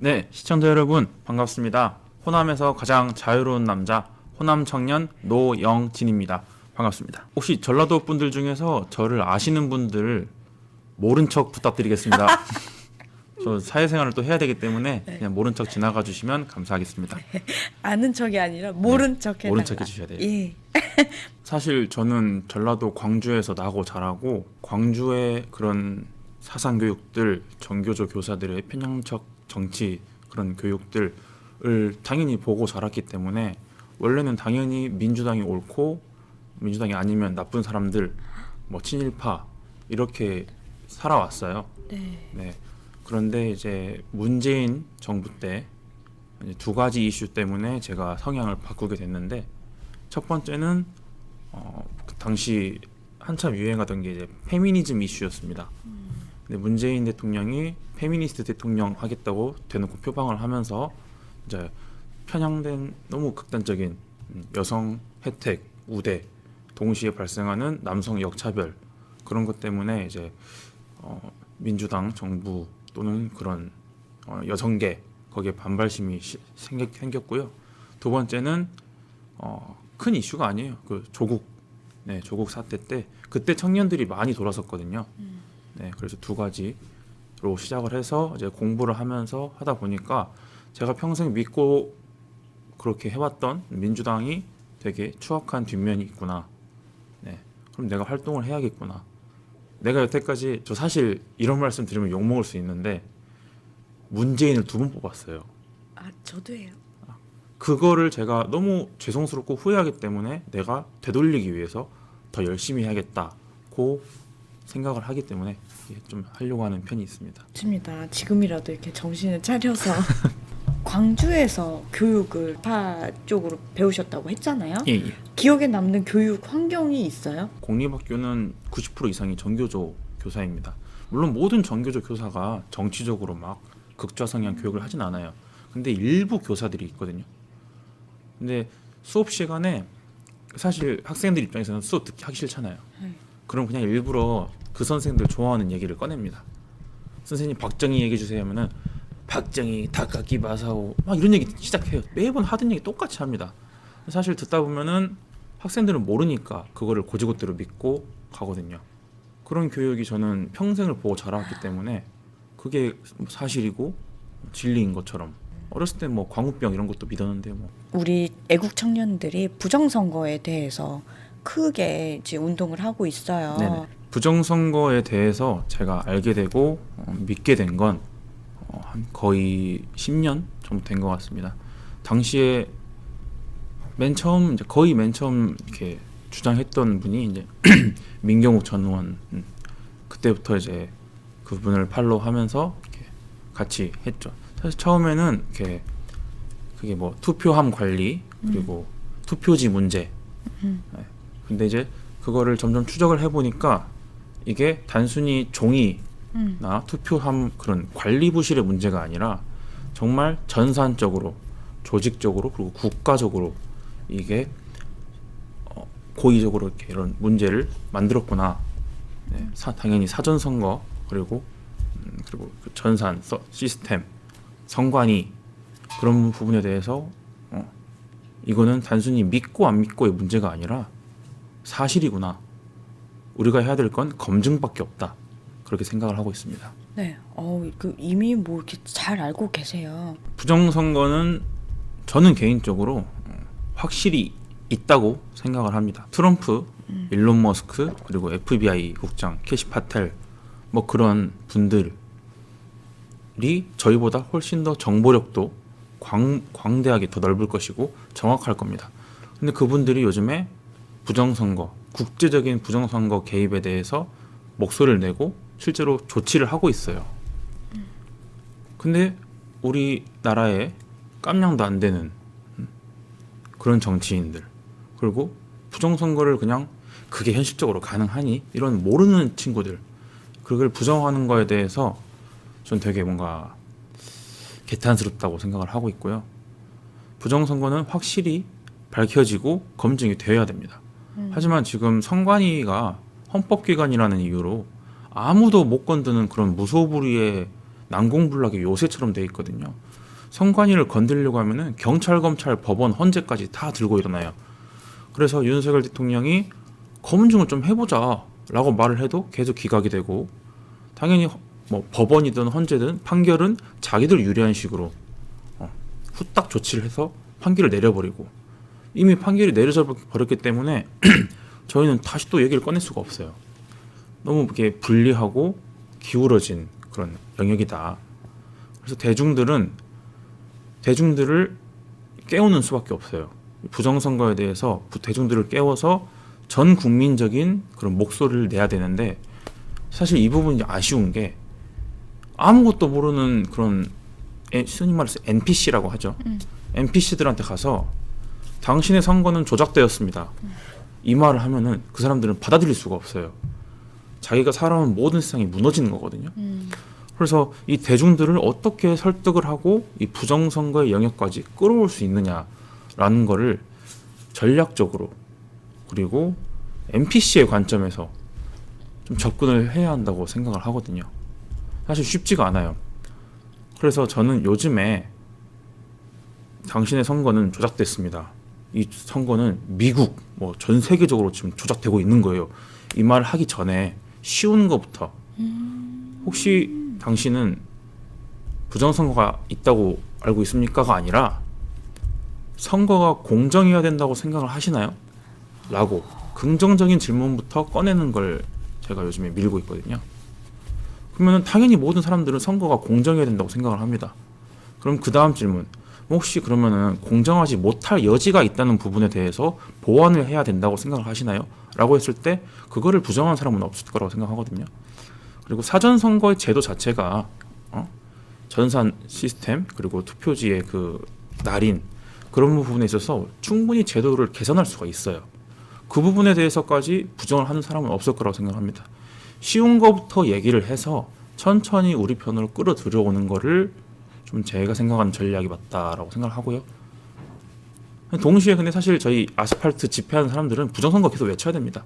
네, 시청자 여러분 반갑습니다. 호남에서 가장 자유로운 남자 호남 청년 노영진입니다. 반갑습니다. 혹시 전라도 분들 중에서 저를 아시는 분들 모른 척 부탁드리겠습니다. 저 사회생활을 또 해야 되기 때문에 그냥 모른 척 지나가 주시면 감사하겠습니다. 아는 척이 아니라 모른 척 해달라. 모른 척 해주셔야 돼요. 예. 사실 저는 전라도 광주에서 나고 자라고 광주의 그런 사상 교육들, 정교조 교사들의 편향적 정치 그런 교육들을 당연히 보고 자랐기 때문에 원래는 당연히 민주당이 옳고 민주당이 아니면 나쁜 사람들, 뭐 친일파 이렇게 살아왔어요. 네. 네. 그런데 이제 문재인 정부 때 이제 두 가지 이슈 때문에 제가 성향을 바꾸게 됐는데 첫 번째는 그 당시 한참 유행하던 게 이제 페미니즘 이슈였습니다. 근데 문재인 대통령이 페미니스트 대통령 하겠다고 대놓고 표방을 하면서 이제 편향된 너무 극단적인 여성 혜택, 우대, 동시에 발생하는 남성 역차별 그런 것 때문에 이제 민주당 정부 또는 그런 여성계 거기에 반발심이 생겼고요. 두 번째는 큰 이슈가 아니에요. 그 조국 사태 때 그때 청년들이 많이 돌아섰거든요. 네, 그래서 두 가지로 시작을 해서 이제 공부를 하면서 하다 보니까 제가 평생 믿고 그렇게 해왔던 민주당이 되게 추악한 뒷면이 있구나. 네, 그럼 내가 활동을 해야겠구나. 내가 여태까지 저 사실 이런 말씀 드리면 욕 먹을 수 있는데 문재인을 2번 뽑았어요. 아, 저도예요. 그거를 제가 너무 죄송스럽고 후회하기 때문에 내가 되돌리기 위해서 더 열심히 해야겠다고 생각을 하기 때문에 좀 하려고 하는 편이 있습니다. 좋습니다. 지금이라도 이렇게 정신을 차려서 광주에서 교육을 파 쪽으로 배우셨다고 했잖아요. 예. 기억에 남는 교육 환경이 있어요? 공립학교는 90% 이상이 정교조 교사입니다. 물론 모든 정교조 교사가 정치적으로 막 극좌 성향 교육을 하진 않아요. 근데 일부 교사들이 있거든요. 근데 수업 시간에 사실 학생들 입장에서는 수업 듣기 하기 싫잖아요. 그럼 그냥 일부러 그 선생님들 좋아하는 얘기를 꺼냅니다. 선생님 박정희 얘기해 주세요 하면은 박정희 다카키 마사오 막 이런 얘기 시작해요. 매번 하던 얘기 똑같이 합니다. 사실 듣다 보면은 학생들은 모르니까 그거를 고지고대로 믿고 가거든요. 그런 교육이 저는 평생을 보고 자라왔기 때문에 그게 사실이고 진리인 것처럼 어렸을 때 뭐 광우병 이런 것도 믿었는데 뭐 우리 애국 청년들이 부정선거에 대해서 크게 이제 운동을 하고 있어요. 네네. 부정선거에 대해서 제가 알게 되고 믿게 된 건 한 거의 10년 정도 된 것 같습니다. 당시에 거의 맨 처음 이렇게 주장했던 분이 이제 민경욱 전 의원 그때부터 이제 그분을 팔로우하면서 이렇게 같이 했죠. 사실 처음에는 이렇게 그게 뭐 투표함 관리 그리고 투표지 문제. 네. 근데 이제 그거를 점점 추적을 해보니까 이게 단순히 종이나 투표함 그런 관리 부실의 문제가 아니라 정말 전산적으로, 조직적으로 그리고 국가적으로 이게 고의적으로 이렇게 이런 문제를 만들었구나. 네. 당연히 사전 선거 그리고 그 전산 시스템 선관위 그런 부분에 대해서 이거는 단순히 믿고 안 믿고의 문제가 아니라 사실이구나. 우리가 해야 될 건 검증밖에 없다. 그렇게 생각을 하고 있습니다. 네. 그 이미 뭐 이렇게 잘 알고 계세요. 부정선거는 저는 개인적으로 확실히 있다고 생각을 합니다. 트럼프, 일론 머스크 그리고 FBI 국장 캐시 파텔 뭐 그런 분들이 저희보다 훨씬 더 정보력도 광대하게 더 넓을 것이고 정확할 겁니다. 근데 그분들이 요즘에 부정선거, 국제적인 부정선거 개입에 대해서 목소리를 내고 실제로 조치를 하고 있어요. 근데 우리나라에 깜냥도 안 되는 그런 정치인들 그리고 부정선거를 그냥 그게 현실적으로 가능하니? 이런 모르는 친구들 그걸 부정하는 거에 대해서 전 되게 뭔가 개탄스럽다고 생각을 하고 있고요. 부정선거는 확실히 밝혀지고 검증이 되어야 됩니다. 하지만 지금 선관위가 헌법기관이라는 이유로 아무도 못 건드는 그런 무소불위의 난공불락의 요새처럼 돼 있거든요. 선관위를 건드리려고 하면은 경찰, 검찰, 법원, 헌재까지 다 들고 일어나요. 그래서 윤석열 대통령이 검증을 좀 해보자라고 말을 해도 계속 기각이 되고, 당연히 뭐 법원이든 헌재든 판결은 자기들 유리한 식으로 후딱 조치를 해서 판결을 내려버리고, 이미 판결이 내려져 버렸기 때문에 저희는 다시 또 얘기를 꺼낼 수가 없어요. 너무 이렇게 불리하고 기울어진 그런 영역이다. 그래서 대중들을 깨우는 수밖에 없어요. 부정선거에 대해서 대중들을 깨워서 전 국민적인 그런 목소리를 내야 되는데, 사실 이 부분이 아쉬운 게 아무것도 모르는 그런 흔히 말해서 NPC라고 하죠. NPC들한테 가서 당신의 선거는 조작되었습니다. 이 말을 하면은 그 사람들은 받아들일 수가 없어요. 자기가 살아온 모든 세상이 무너지는 거거든요. 그래서 이 대중들을 어떻게 설득을 하고 이 부정선거의 영역까지 끌어올 수 있느냐라는 거를 전략적으로, 그리고 NPC의 관점에서 좀 접근을 해야 한다고 생각을 하거든요. 사실 쉽지가 않아요. 그래서 저는 요즘에 당신의 선거는 조작됐습니다, 이 선거는 미국 뭐 전 세계적으로 지금 조작되고 있는 거예요, 이 말을 하기 전에 쉬운 것부터, 혹시 당신은 부정선거가 있다고 알고 있습니까가 아니라 선거가 공정해야 된다고 생각을 하시나요? 라고 긍정적인 질문부터 꺼내는 걸 제가 요즘에 밀고 있거든요. 그러면 당연히 모든 사람들은 선거가 공정해야 된다고 생각을 합니다. 그럼 그 다음 질문, 혹시 그러면은 공정하지 못할 여지가 있다는 부분에 대해서 보완을 해야 된다고 생각을 하시나요? 라고 했을 때 그거를 부정한 사람은 없을 거라고 생각하거든요. 그리고 사전선거의 제도 자체가 전산 시스템, 그리고 투표지의 그 날인, 그런 부분에 있어서 충분히 제도를 개선할 수가 있어요. 그 부분에 대해서까지 부정을 하는 사람은 없을 거라고 생각합니다. 쉬운 거부터 얘기를 해서 천천히 우리 편으로 끌어들여오는 거를 좀 제가 생각하는 전략이 맞다라고 생각을 하고요. 동시에 근데 사실 저희 아스팔트 집회하는 사람들은 부정선거 계속 외쳐야 됩니다.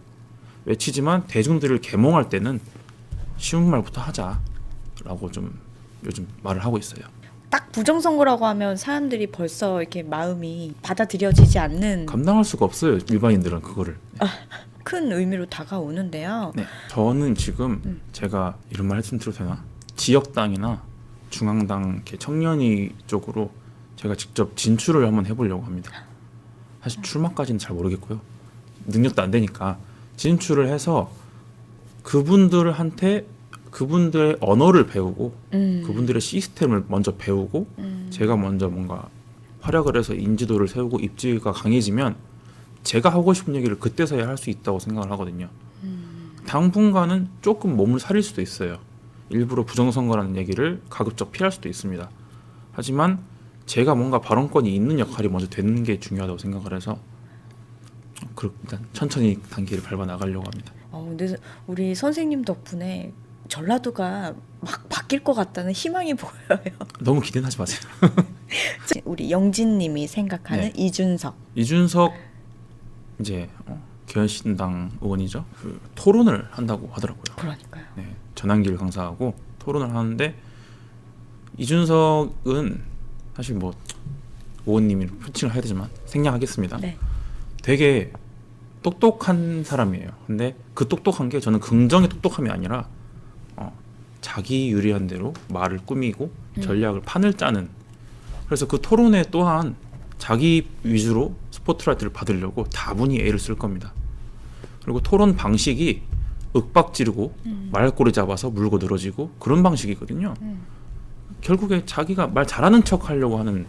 외치지만 대중들을 계몽할 때는 쉬운 말부터 하자라고 좀 요즘 말을 하고 있어요. 딱 부정선거라고 하면 사람들이 벌써 이렇게 마음이 받아들여지지 않는, 감당할 수가 없어요, 일반인들은 그거를. 큰 의미로 다가오는데요. 네, 저는 지금 제가 이런 말 했으면 들어도 되나? 지역당이나 중앙당 이렇게 청년위 쪽으로 제가 직접 진출을 한번 해보려고 합니다. 사실 출마까지는 잘 모르겠고요. 능력도 안 되니까 진출을 해서 그분들한테 그분들의 언어를 배우고 그분들의 시스템을 먼저 배우고 제가 먼저 뭔가 활약을 해서 인지도를 세우고 입지가 강해지면 제가 하고 싶은 얘기를 그때서야 할 수 있다고 생각을 하거든요. 당분간은 조금 몸을 사릴 수도 있어요. 일부러 부정선거라는 얘기를 가급적 피할 수도 있습니다. 하지만 제가 뭔가 발언권이 있는 역할이 먼저 되는 게 중요하다고 생각을 해서 일단 천천히 단계를 밟아 나가려고 합니다. 근데 우리 선생님 덕분에 전라도가 막 바뀔 것 같다는 희망이 보여요. 너무 기대는 하지 마세요. 우리 영진님이 생각하는 네. 이준석 이제 기현신당 의원이죠. 그 토론을 한다고 하더라고요. 그러니까요. 네, 전환길 강사하고 토론을 하는데, 이준석은 사실 뭐 의원님이 표칭을 해야 되지만 생략하겠습니다. 네. 되게 똑똑한 사람이에요. 근데 그 똑똑한 게 저는 긍정의 똑똑함이 아니라 자기 유리한 대로 말을 꾸미고 전략을 판을 짜는, 그래서 그 토론에 또한 자기 위주로 스포트라이트를 받으려고 다분히 애를 쓸 겁니다. 그리고 토론 방식이 윽박지르고 말꼬리 잡아서 물고 늘어지고 그런 방식이거든요. 결국에 자기가 말 잘하는 척 하려고 하는,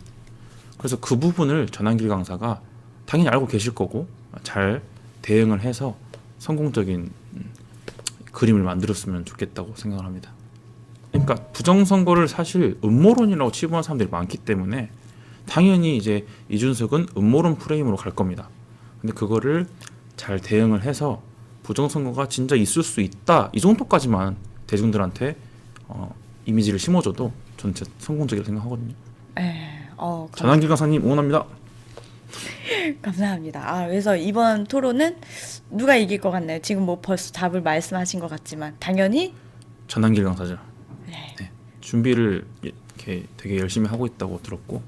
그래서 그 부분을 전환길 강사가 당연히 알고 계실 거고 잘 대응을 해서 성공적인 그림을 만들었으면 좋겠다고 생각을 합니다. 그러니까 부정선거를 사실 음모론이라고 치부하는 사람들이 많기 때문에 당연히 이제 이준석은 음모론 프레임으로 갈 겁니다. 근데 그거를 잘 대응을 해서 부정선거가 진짜 있을 수 있다, 이 정도까지만 대중들한테 이미지를 심어줘도 저는 진짜 성공적이라고 생각하거든요. 전환길 강사님 응원합니다. 감사합니다. 그래서 이번 토론은 누가 이길 것 같나요? 지금 뭐 벌써 답을 말씀하신 것 같지만 당연히 전환길 강사죠. 네. 네. 준비를 이렇게 되게 열심히 하고 있다고 들었고.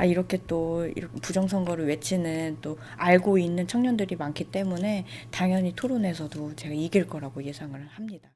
이렇게 또 이렇게 부정선거를 외치는 또 알고 있는 청년들이 많기 때문에 당연히 토론에서도 제가 이길 거라고 예상을 합니다.